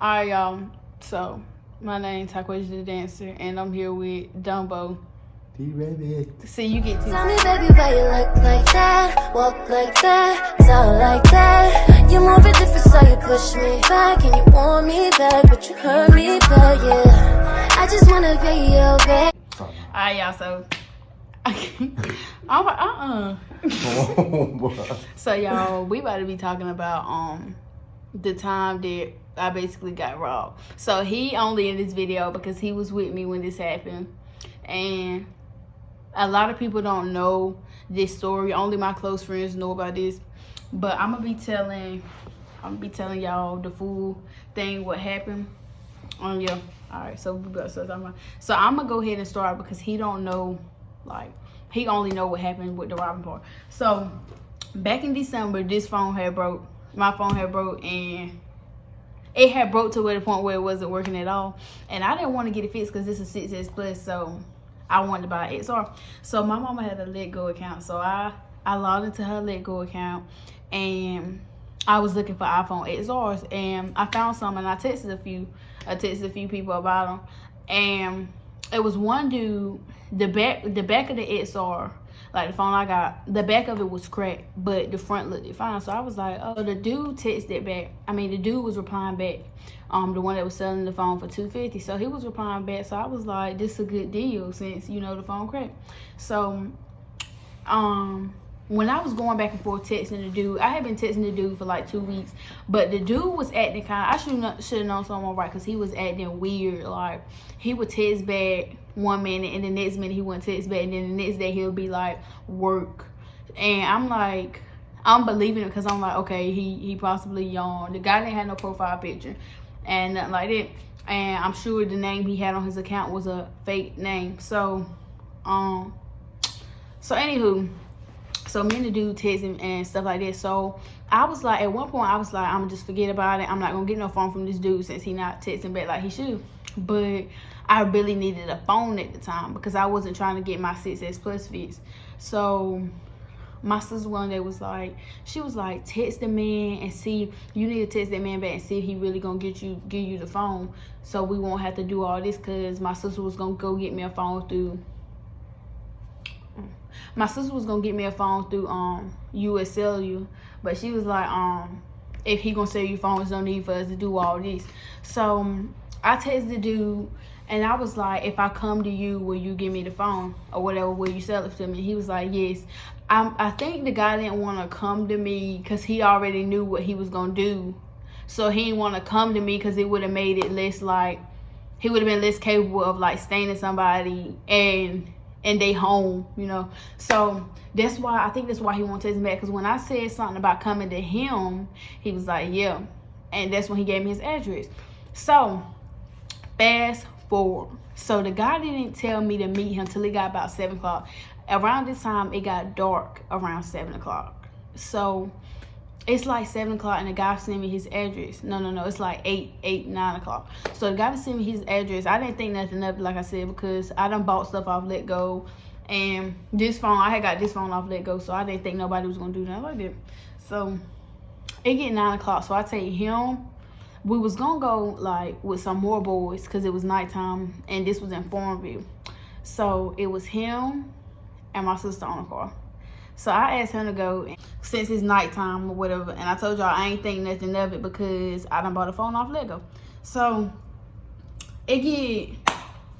Alright, y'all. So, my name's Taquasia the Dancer, and I'm here with Dumbo. T-Rabbit. See, you get to. Tell me, baby, why you look like that, walk like that, talk like that. You move it different, so you push me back, and you want me back, but you hurt me back, yeah. I just wanna pay you back. Alright, y'all. So, I'm like, Oh, boy. So, y'all, we about to be talking about the time that I basically got robbed. So he only in this video because he was with me when this happened, and a lot of people don't know this story. Only my close friends know about this, but I'm gonna be telling y'all the full thing, what happened. Yeah. All right. So I'm gonna go ahead and start because he don't know, like, he only know what happened with the robbing part. So back in December, this phone had broke. My phone had broke, and it had broke to the point where it wasn't working at all. And I didn't want to get it fixed because this is 6S Plus, so I wanted to buy an XR. So my mama had a Let Go account, so I logged into her Let Go account, and I was looking for iPhone XRs, and I found some, and I texted a few people about them, and it was one dude. The back of the XR, like the phone I got, the back of it was cracked, but the front looked fine. So I was like, oh, the dude texted back. I mean, the dude was replying back. The one that was selling the phone for $250. So he was replying back. So I was like, this is a good deal since, you know, the phone cracked. So, when I was going back and forth texting the dude, I had been texting the dude for like 2 weeks, but the dude was acting kind of, I should have known someone right, because he was acting weird. Like, he would text back 1 minute, and the next minute he wouldn't text back, and then the next day he'll be like, work. And I'm like, I'm believing it because I'm like, okay, he possibly young. The guy didn't have no profile picture and nothing like that, and I'm sure the name he had on his account was a fake name. So anywho, so me and the dude texting and stuff like that. So I was like, at one point I was like, I'm gonna just forget about it. I'm not gonna get no phone from this dude since he not texting back like he should. But I really needed a phone at the time because I wasn't trying to get my 6S Plus fixed. So my sister one day was like, she was like, text the man and see, you need to text that man back and see if he really gonna give you the phone, so we won't have to do all this. Because my sister was gonna go get me a phone through US Cellular, but she was like, if he gonna sell you phones, no need for us to do all this. So I texted the dude, and I was like, if I come to you, will you give me the phone or whatever? Will you sell it to me? He was like, yes. I think the guy didn't want to come to me because he already knew what he was gonna do. So he didn't want to come to me because it would have made it less, like, he would have been less capable of like staying to somebody and they home, you know. So that's why I think that's why he won't text me back, because when I said something about coming to him, he was like, yeah. And that's when he gave me his address. So fast forward, so the guy didn't tell me to meet him till it got about 7 o'clock. Around this time it got dark around 7 o'clock. So it's like 7 o'clock and the guy sent me his address. No, it's like 9 o'clock. So the guy sent me his address. I didn't think nothing of it, like I said, because I done bought stuff off Let Go, and this phone, I had got this phone off Let Go, so I didn't think nobody was gonna do nothing like that. So it get 9 o'clock, so I take him. We was gonna go like with some more boys because it was nighttime, and this was in Farmville. So it was him and my sister on the car. So I asked him to go since it's nighttime or whatever, and I told y'all I ain't think nothing of it because I done bought a phone off Let Go. So it get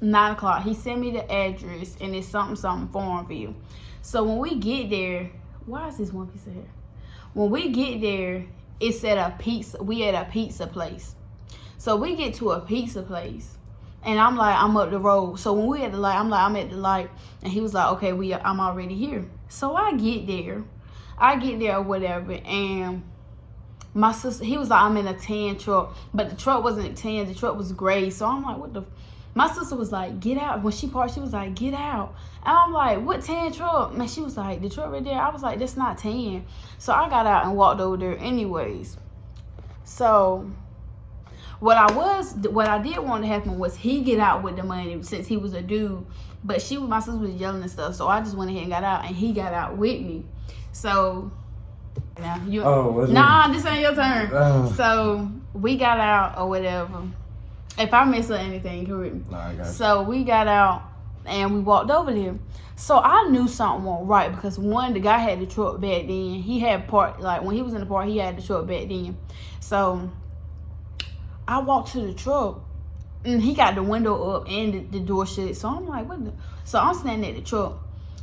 9 o'clock. He sent me the address, and it's something Farmville. So when we get there, why is this one piece of hair? When we get there, it's at a pizza. We at a pizza place. So we get to a pizza place, and I'm like, I'm up the road. So when we at the light, I'm like, I'm at the light, and he was like, okay, I'm already here. So I get there or whatever, and my sister, he was like, I'm in a tan truck, but the truck wasn't tan, the truck was gray. So I'm like, what the? My sister was like, get out. When she parked, she was like, get out. And I'm like, what tan truck? And she was like, the truck right there. I was like, that's not tan. So I got out and walked over there anyways. So what I did want to happen was he get out with the money since he was a dude. But my sister was yelling and stuff. So I just went ahead and got out, and he got out with me. So Now, this ain't your turn. So we got out or whatever. If I miss anything, correct me. Nah, I got you. So we got out and we walked over there. So I knew something wasn't right because one, the guy had the truck back then. He had parked, like when he was in the park, he had the truck back then. So I walked to the truck and he got the window up and the door shut. So I'm like, what the? So I'm standing at the truck.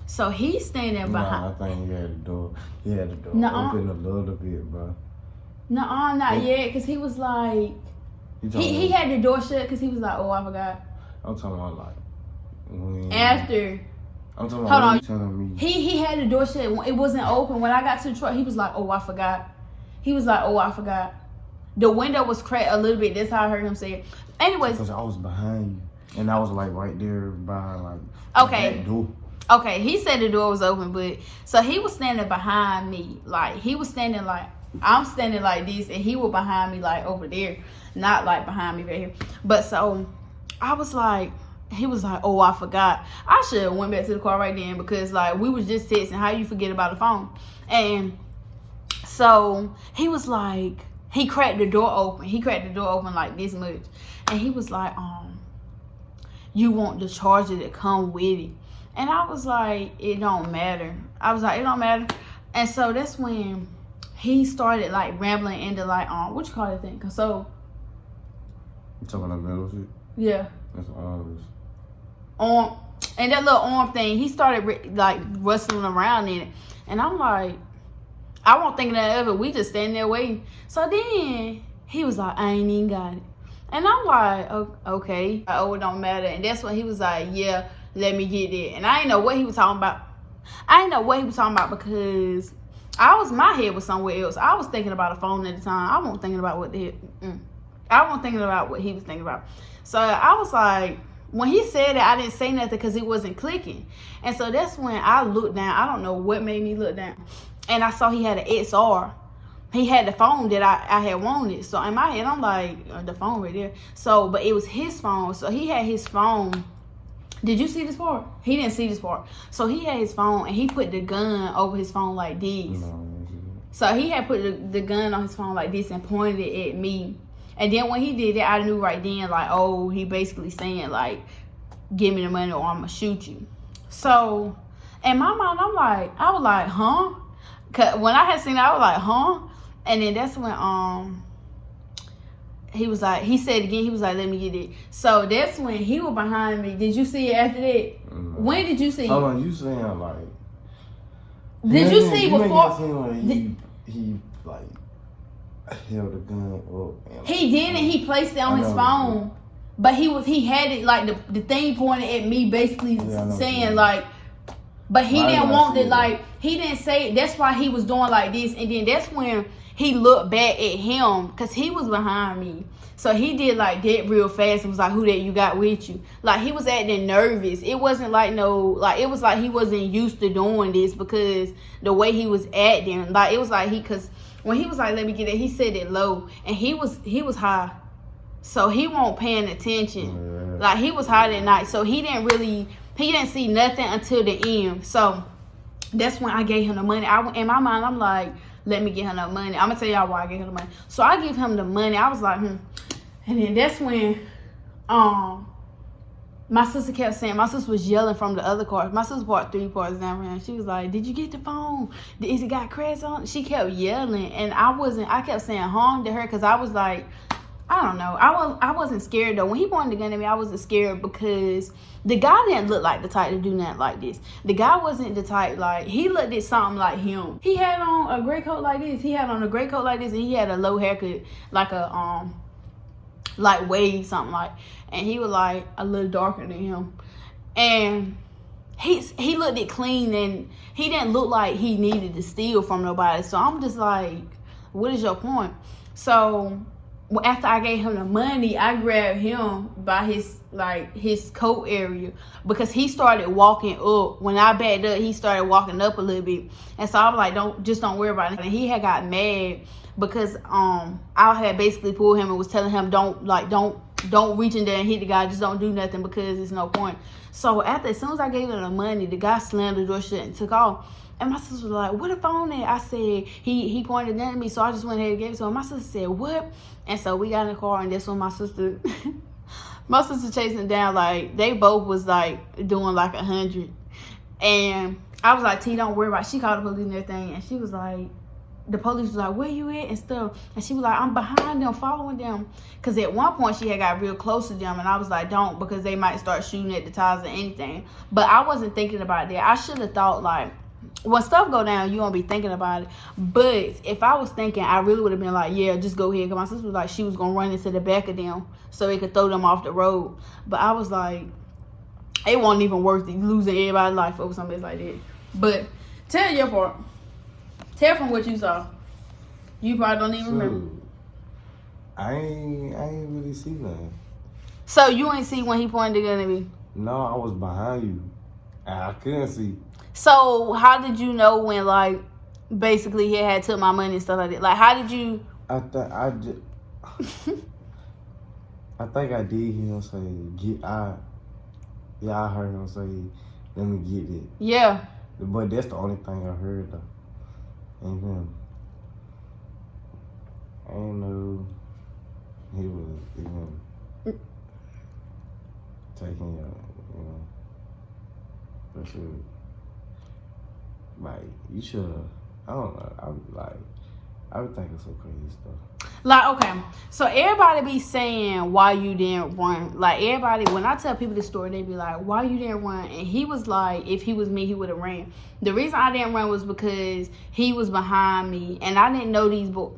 So he's standing behind. Nah, I think he had the door. He had the door open a little bit, bro. Not yet, because he was like, he had the door shut because he was like, oh, I forgot. I'm talking about like, when... After. I'm talking about when you telling me. He had the door shut. It wasn't open. When I got to the truck, he was like, oh, I forgot. He was like, oh, I forgot. The window was cracked a little bit. That's how I heard him say it. Anyways. Because I was behind you. And I was like right there behind like that door. Okay, he said the door was open, but so he was standing behind me. Like he was standing like I'm standing like this and he was behind me like over there. Not like behind me right here. But so I was like, he was like, oh, I forgot. I should have went back to the car right then because like we was just texting. How you forget about the phone? And so he was like, he cracked the door open. He cracked the door open like this much. And he was like, you want the charger to come with it. And I was like, it don't matter. I was like, it don't matter. And so that's when he started like rambling into like, what you call that thing? So. You talking about metal shit? Yeah. That's arms. And that little arm thing, he started like rustling around in it. And I'm like, I won't think of that ever. We just standing there waiting. So then he was like, I ain't even got it. And I'm like, okay. Oh, it don't matter. And that's when he was like, yeah, let me get it. And I didn't know what he was talking about. Because my head was somewhere else. I was thinking about a phone at the time. I wasn't thinking about what the heck. I wasn't thinking about what he was thinking about. So I was like, when he said it, I didn't say nothing because it wasn't clicking. And so that's when I looked down. I don't know what made me look down. And I saw he had an XR. He had the phone that I had wanted. So in my head, I'm like, the phone right there. So, but it was his phone. So he had his phone. Did you see this part? He didn't see this part. So he had his phone and he put the gun over his phone like this. So he had put the gun on his phone like this and pointed it at me. And then when he did that, I knew right then, like, oh, he basically saying, like, give me the money or I'm going to shoot you. So, in my mind, I was like, huh? Cause when I had seen it, I was like, huh? And then that's when, he was like, he said again, he was like, let me get it. So, that's when he was behind me. Did you see it after that? Mm-hmm. When did you see it? Hold on, you saying, like... Did you see before? Like he like... held the gun up. And he did, and he placed it on his phone. But he had it like the thing pointed at me, basically saying like, but he didn't want it, like he didn't say it. That's why he was doing like this. And then that's when he looked back at him because he was behind me. So he did like that real fast and was like, who that you got with you? Like he was acting nervous. It wasn't like it was like he wasn't used to doing this because the way he was acting, like it was like because when he was like, let me get it, he said it low and he was high. So he wasn't paying attention. Yeah. Like he was high that night. So he didn't see nothing until the end. So that's when I gave him the money. In my mind, I'm like, let me get him the money. I'm gonna tell y'all why I gave him the money. So I give him the money. I was like, And then that's when my sister kept saying, my sister was yelling from the other car. My sister bought 3 cars down there. She was like, did you get the phone? Is it got cracks on it? She kept yelling. And I kept saying harm to her because I was like, I don't know. I wasn't scared though. When he pointed the gun at me, I wasn't scared because the guy didn't look like the type to do nothing like this. The guy wasn't the type, like, he looked at something like him. He had on a gray coat like this. And he had a low haircut, like a, like wave, something like. And he was like a little darker than him. And he looked it clean and he didn't look like he needed to steal from nobody. So I'm just like, what is your point? So after I gave him the money, I grabbed him by his coat area because he started walking up. When I backed up, he started walking up a little bit. And so I was like, don't worry about it. And he had got mad because I had basically pulled him and was telling him don't reach in there and hit the guy, just don't do nothing because there's no point. So as soon as I gave him the money, the guy slammed the door shut and took off. And my sister was like, what the phone at? I said, he pointed down at me, so I just went ahead and gave it to him. My sister said, what? And so we got in the car, and that's when my sister chasing it down. Like, they both was like doing like 100. And I was like, T, don't worry about it. She called the police and everything, and she was like, the police was like, where you at and stuff. And she was like, I'm behind them, following them. Because at one point she had got real close to them, and I was like, don't, because they might start shooting at the tires or anything. But I wasn't thinking about that. I should have thought, like, when stuff go down, you won't be thinking about it. But if I was thinking, I really would have been like, yeah, just go ahead. Because my sister was like, she was going to run into the back of them so it could throw them off the road. But I was like, it wasn't even worth it, losing everybody's life over something like that. But tell your part. Tell from what you saw. You probably don't even remember. I ain't really see nothing. So you ain't see when he pointed the gun at me? No, I was behind you. And I couldn't see. So how did you know when, like, basically he had took my money and stuff like that? Like, how did you? I think I did hear him say, get out. Yeah, I heard him say, let me get it. Yeah. But that's the only thing I heard, though. And him. I didn't know he was even taking you know. But sure. Like, you should, I don't know. I would think it's so crazy stuff. Like, okay, so everybody be saying why you didn't run. Like, everybody, when I tell people this story, they be like, why you didn't run? And he was like, if he was me, he would have ran. The reason I didn't run was because he was behind me, and I didn't know these boys.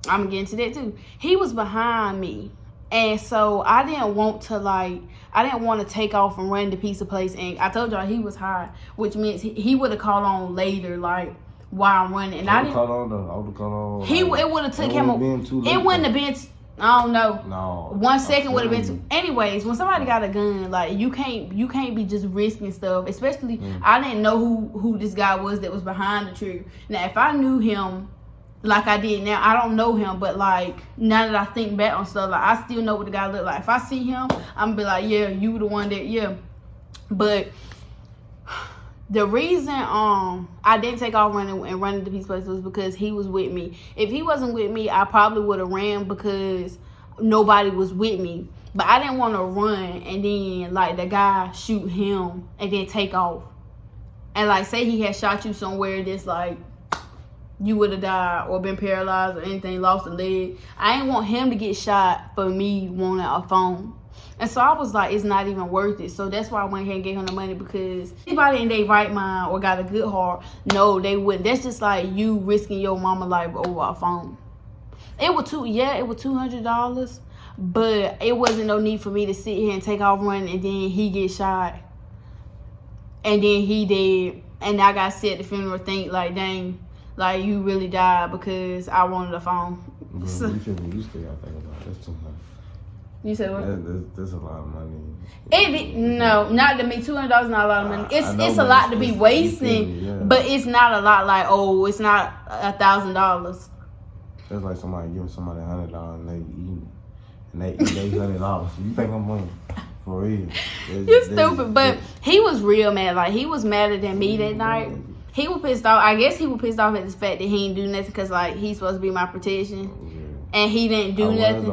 I'm gonna get into that too. He was behind me, and so I didn't want to take off and run to Pizza Place. And I told y'all he was high, which means he would have caught on later, like, while I'm running. And I didn't caught on though. I would have caught on. It would have took him. It wouldn't have been. I don't know. No. 1 second would have been too. Anyways, when somebody got a gun, like, you can't be just risking stuff. Especially, I didn't know who this guy was that was behind the trigger. Now, if I knew him like I did now, I don't know him, but like, now that I think back on stuff, like, I still know what the guy looked like. If I see him, I'm gonna be like, yeah, you the one that, yeah. But the reason I didn't take off running to Peace Place was because he was with me. If he wasn't with me, I probably would have ran because nobody was with me. But I didn't want to run and then, like, the guy shoot him and then take off. And, like, say he had shot you somewhere that's, like, you would have died or been paralyzed or anything, lost a leg. I didn't want him to get shot for me wanting a phone. And so I was like, it's not even worth it. So that's why I went ahead and gave him the money, because anybody in their right mind or got a good heart, no, they wouldn't. That's just like you risking your mama life over a phone. It was $200, but it wasn't no need for me to sit here and take off running and then he get shot. And then he dead. And I got to sit at the funeral and think, like, dang, like, you really died because I wanted a phone. You still got to think about it. That's too much. You said what? That's a lot of money. No, not to me. $200 is not a lot of money. It's a lot to be wasting, but it's not a lot. Like, oh, it's not $1,000. That's like somebody giving somebody $100 and they eating, and they eat $800. You think I'm money? For real? You stupid. But he was real mad. Like, he was madder than me that night. He was pissed off. I guess he was pissed off at the fact that he didn't do nothing because, like, he's supposed to be my protection. And he didn't do nothing.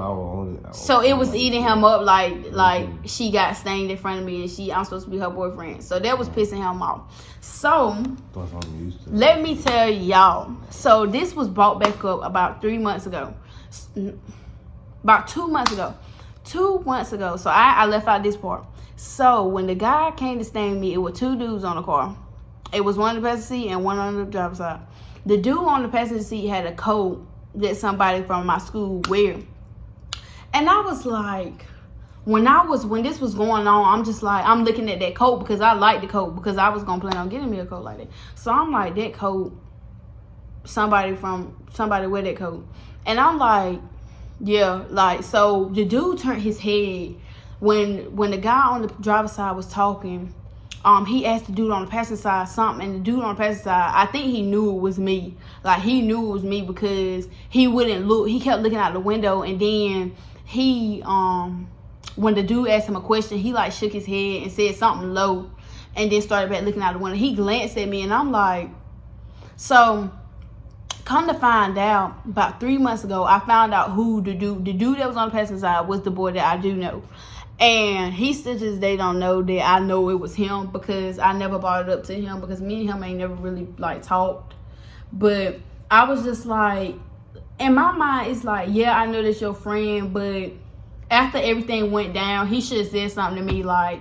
So it was eating him up like she got stained in front of me and I'm supposed to be her boyfriend. So that was pissing him off. So let me tell y'all. So this was brought back up about 3 months ago. About 2 months ago. 2 months ago. So I left out this part. So when the guy came to stain me, it was 2 dudes on the car. It was one on the passenger seat and one on the driver's side. The dude on the passenger seat had a coat that somebody from my school wear. And I was like, when this was going on, I'm just like, I'm looking at that coat because I like the coat because I was gonna plan on getting me a coat like that. So I'm like, that coat, somebody wear that coat. And I'm like, yeah, like, so the dude turned his head when the guy on the driver's side was talking. He asked the dude on the passenger side something, and the dude on the passenger side, I think he knew it was me. Like, he knew it was me because he wouldn't look. He kept looking out the window, and then he, when the dude asked him a question, he, like, shook his head and said something low, and then started back looking out the window. He glanced at me, and I'm like, So come to find out, about 3 months ago, I found out who the dude that was on the passenger side was the boy that I do know. And he still to this day don't know that I know it was him, because I never brought it up to him, because me and him ain't never really like talked. But I was just like, in my mind, it's like, yeah, I know that's your friend, but after everything went down, he should have said something to me like,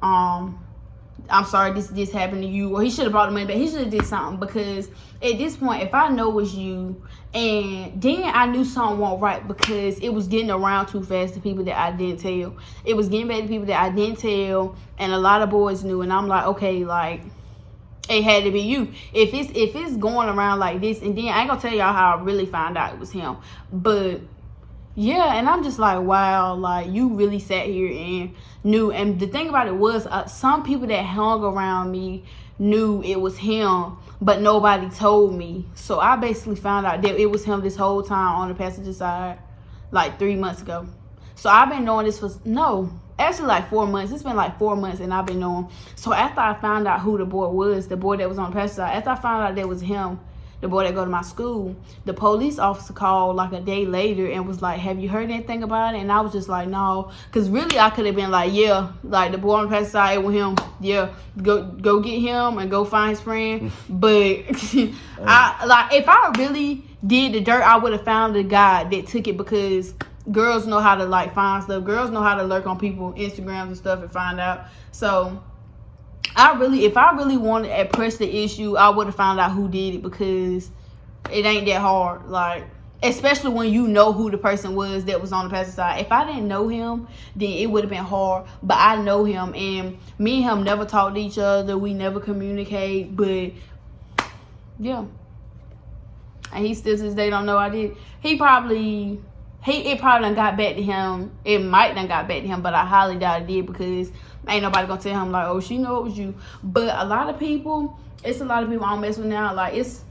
I'm sorry this happened to you, or he should have brought the money back. He should have did something, because at this point, if I know it was you, and then I knew something wasn't right, because it was getting around too fast to people that I didn't tell. It was getting back to people that I didn't tell, and a lot of boys knew, and I'm like, okay, like, it had to be you. If it's going around like this, and then I ain't gonna tell y'all how I really found out it was him, but yeah, and I'm just like, wow, like, you really sat here and knew. And the thing about it was, some people that hung around me knew it was him, but nobody told me. So I basically found out that it was him this whole time on the passenger side, like 3 months ago. So I've been knowing this for, actually like 4 months. It's been like 4 months, and I've been knowing. So after I found out who the boy was, the boy that was on the passenger side, after I found out that was him, the boy that go to my school, the police officer called like a day later and was like, have you heard anything about it? And I was just like, no, because really I could have been like, yeah, like the boy on the passenger side with him, yeah, go get him and go find his friend. But I like, if I really did the dirt, I would have found the guy that took it, because girls know how to like find stuff. Girls know how to lurk on people Instagrams and stuff and find out. So if I really wanted to press the issue, I would have found out who did it, because it ain't that hard. Like, especially when you know who the person was that was on the passenger side. If I didn't know him, then it would have been hard. But I know him, and me and him never talk to each other. We never communicate. But yeah, and he still to this day don't know I did. It probably done got back to him. It might done got back to him, but I highly doubt it did, because ain't nobody gonna tell him like, oh, she know it was you. But it's a lot of people I don't mess with now. Like, it's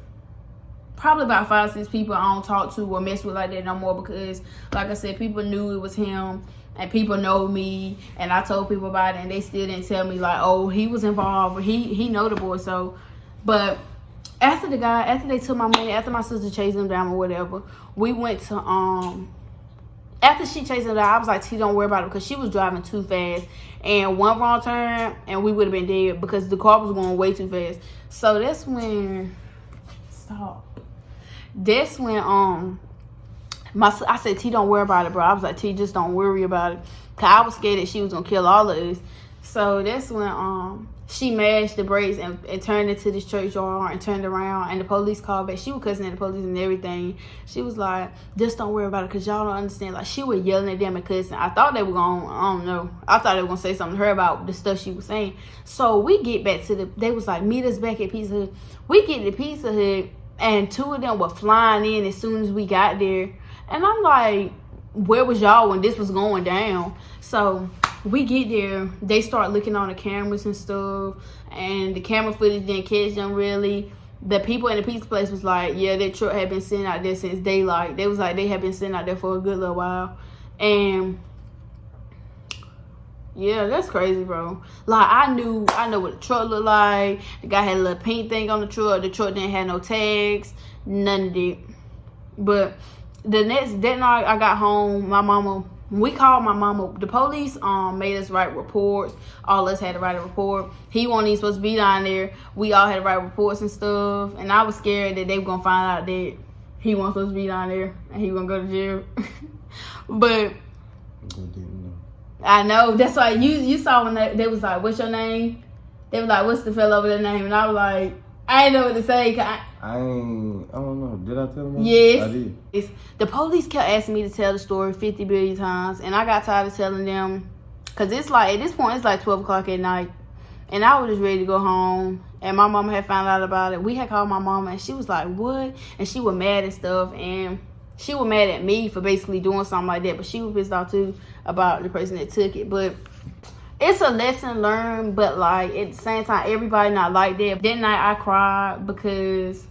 probably about 5-6 people I don't talk to or mess with like that no more, because like I said, people knew it was him, and people know me, and I told people about it, and they still didn't tell me like, oh, he was involved, or he know the boy. So, but after they took my money, after my sister chased him down or whatever, we went to after she chased him down, I was like, T, don't worry about it, because she was driving too fast. And one wrong turn, and we would have been dead, because the car was going way too fast. So that's when, I said, T, don't worry about it, bro. I was like, T, just don't worry about it. Because I was scared that she was going to kill all of us. So that's when she mashed the brakes and turned into this churchyard and turned around, and the police called back. She was cussing at the police and everything. She was like, just don't worry about it, because y'all don't understand. Like, she was yelling at them and cussing. I thought they were going, I don't know, I thought they were going to say something to her about the stuff she was saying. So we get back to they was like, meet us back at Pizza Hut. We get to Pizza Hut, and 2 of them were flying in as soon as we got there. And I'm like, where was y'all when this was going down? So we get there, they start looking on the cameras and stuff, and the camera footage didn't catch them really. The people in the pizza place was like, yeah, that truck had been sitting out there since daylight. They was like, they had been sitting out there for a good little while. And yeah, that's crazy, bro. Like, I know what the truck looked like. The guy had a little pink thing on the truck. The truck didn't have no tags, none of it. But that night I got home, we called my mama. The police made us write reports. All of us had to write a report. He wasn't even supposed to be down there. We all had to write reports and stuff. And I was scared that they were going to find out that he wasn't supposed to be down there and he was going to go to jail. But I know. That's why you saw when they was like, what's your name? They were like, what's the fellow over their name? And I was like, I didn't know what to say. I don't know. Did I tell them? Yes. I did. The police kept asking me to tell the story 50 billion times, and I got tired of telling them, because it's like, at this point, it's like 12 o'clock at night, and I was just ready to go home, and my mama had found out about it. We had called my mama, and she was like, what? And she was mad and stuff, and she was mad at me for basically doing something like that, but she was pissed off too about the person that took it. But it's a lesson learned, but like at the same time, everybody not like that. That night I cried because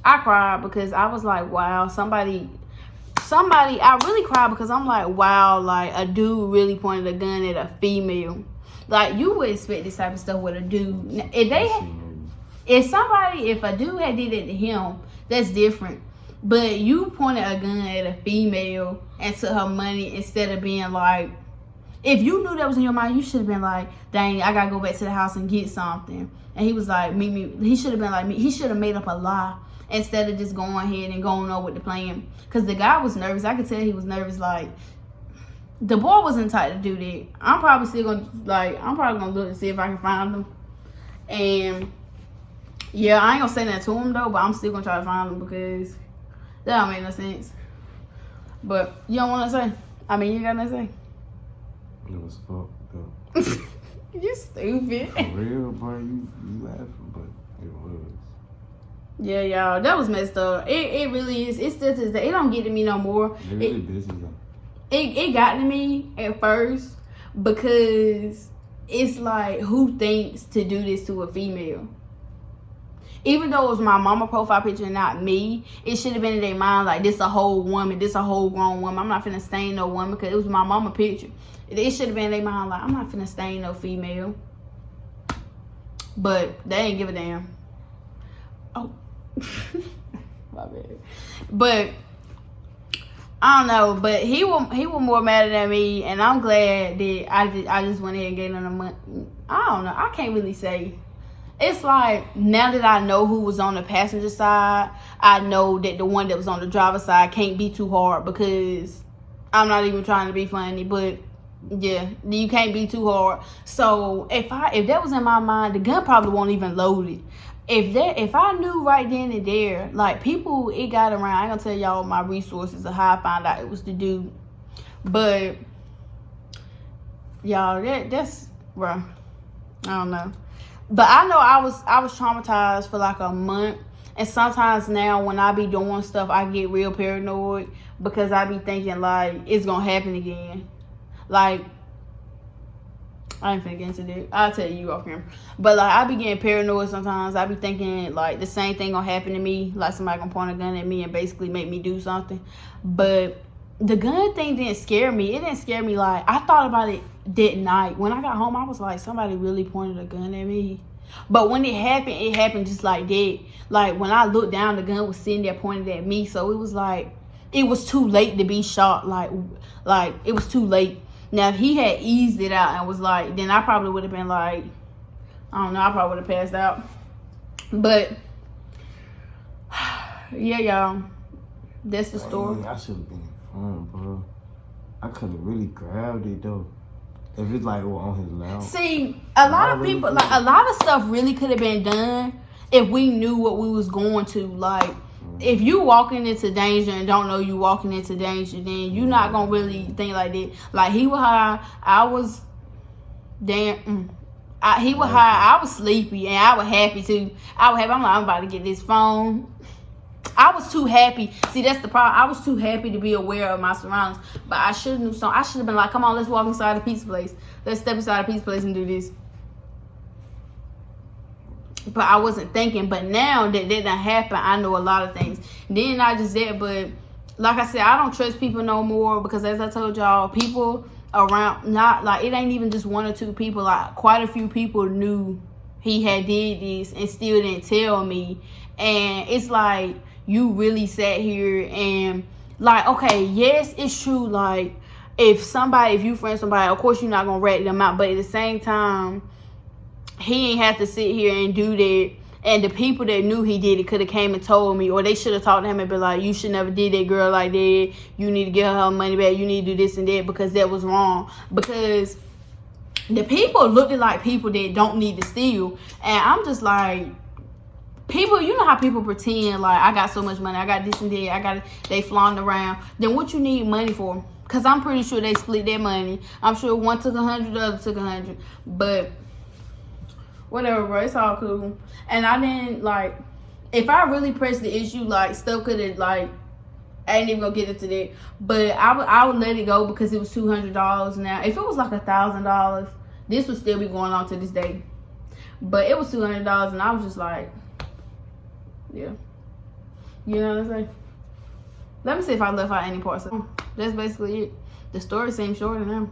I was like, wow, somebody, I really cried because I'm like, wow, like a dude really pointed a gun at a female. Like, you would expect this type of stuff with a dude. If they if a dude had did it to him, that's different. But you pointed a gun at a female and took her money instead of being like, if you knew that was in your mind, you should have been like, dang, I gotta go back to the house and get something. And he was like, meet me. He should have been like, he should have made up a lie instead of just going ahead and going on with the plan. Because the guy was nervous. I could tell he was nervous. Like, the boy wasn't tight to do that. I'm probably gonna look to see if I can find him. And yeah, I ain't gonna say that to him though, but I'm still gonna try to find him because that don't make no sense. But you don't want to say? I mean, you got nothing to say? It was fucked up. You stupid. For real, bro. You laughing, but it was. Yeah, y'all, that was messed up. It really is. It's still to this day. It don't get to me no more. They really busy though. It got to me at first because it's like, who thinks to do this to a female? Even though it was my mama profile picture and not me, it should have been in their mind like, this a whole woman, this a whole grown woman. I'm not finna stain no woman because it was my mama picture. It should have been in their mind like, I'm not finna stain no female. But they ain't give a damn. Oh. My bad. But I don't know, but he was more mad at me, and I'm glad that I just went ahead and gave him the money. I don't know. I can't really say. It's like, now that I know who was on the passenger side, I know that the one that was on the driver's side can't be too hard, because I'm not even trying to be funny, but yeah, you can't be too hard. So if that was in my mind, the gun probably won't even load it. If I knew right then and there, like, people, it got around. I ain't gonna tell y'all my resources of how I found out it was the dude. But y'all, that's bro. I don't know. But I know I was traumatized for like a month. And sometimes now when I be doing stuff, I get real paranoid because I be thinking like it's gonna happen again. Like, I ain't finna get into that. I'll tell you off camera. But like, I be getting paranoid sometimes. I be thinking like the same thing gonna happen to me. Like, somebody gonna point a gun at me and basically make me do something. But the gun thing didn't scare me. It didn't scare me. Like, I thought about it that night. When I got home, I was like, somebody really pointed a gun at me. But when it happened just like that. Like, when I looked down, the gun was sitting there pointed at me. So it was like, it was too late to be shot. Like it was too late. Now, if he had eased it out and was like, then I probably would have been like, I don't know, I probably would have passed out. But yeah, y'all, that's the story. I should have been informed, bro. I could have really grabbed it though. If it's like on his lap. See, a lot of people, like, a lot of stuff really could have been done if we knew what we was going to. Like, if you walking into danger and don't know you walking into danger, then you're not gonna really think like that. Like, he was high, I was he was high, I was sleepy, and I was happy too. I'm like, I'm about to get this phone. I was too happy. See, that's the problem. I was too happy to be aware of my surroundings. But I should have knew something. I should have been like, come on, let's walk inside the pizza place. Let's step inside the pizza place and do this. But I wasn't thinking. But now that done happen, I know a lot of things. Then I just did. But like I said, I don't trust people no more. Because as I told y'all, people around, not like, it ain't even just one or two people. Like, quite a few people knew he had did this and still didn't tell me. And it's like, you really sat here and like, okay, yes, it's true. Like, if you friend somebody, of course you're not gonna rat them out, but at the same time, he ain't have to sit here and do that. And the people that knew he did it could have came and told me, or they should have talked to him and been like, you should never did that girl like that. You need to get her money back. You need to do this and that, because that was wrong. Because the people looked like people that don't need to steal. And I'm just like, people, you know how people pretend like, I got so much money, I got this and that, they flaunt around. Then what you need money for? Because I'm pretty sure they split their money. I'm sure one took 100, the other took 100. But whatever, bro, it's all cool. And I didn't, like, if I really pressed the issue, like, stuff could have, like, I ain't even gonna get into that. But I would let it go because it was $200 now. If it was like $1,000, this would still be going on to this day. But it was $200, and I was just like, yeah. You know what I'm saying? Let me see if I left out any parts. That's basically it. The story seems shorter now.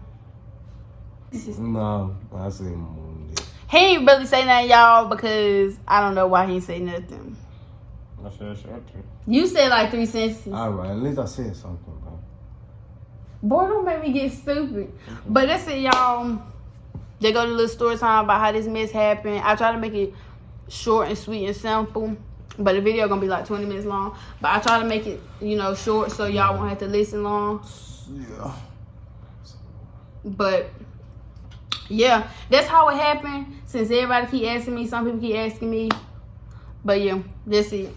No, I see more than that. He ain't really say nothing, y'all, because I don't know why he ain't say nothing. I said something. You said like 3 sentences. All right, at least I said something, bro. Boy, don't make me get stupid. But that's it, y'all. They go to a little story time about how this mess happened. I try to make it short and sweet and simple. But the video gonna be like 20 minutes long. But I try to make it, you know, short so y'all won't have to listen long. Yeah. But yeah, that's how it happened. Since everybody keep asking me, some people keep asking me. But yeah, that's it.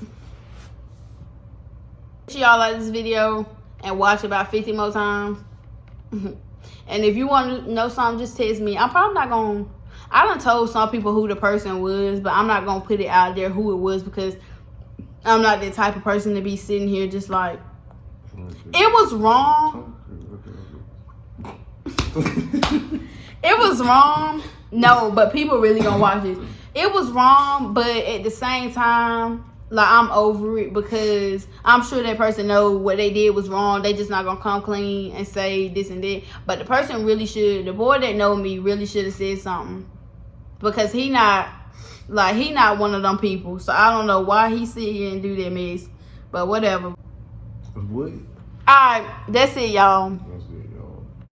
Make sure y'all like this video and watch it about 50 more times. And if you want to know something, just text me. I'm probably not gonna, I done told some people who the person was, but I'm not gonna put it out there who it was, because I'm not the type of person to be sitting here just like, it was wrong. It was wrong. No, but people really gonna watch this. It was wrong, but at the same time, like, I'm over it, because I'm sure that person know what they did was wrong. They just not gonna come clean and say this and that. But the person really should, the boy that know me really should have said something, because he not one of them people. So I don't know why he sit here and do that mess, but whatever. What? Alright, that's it, y'all.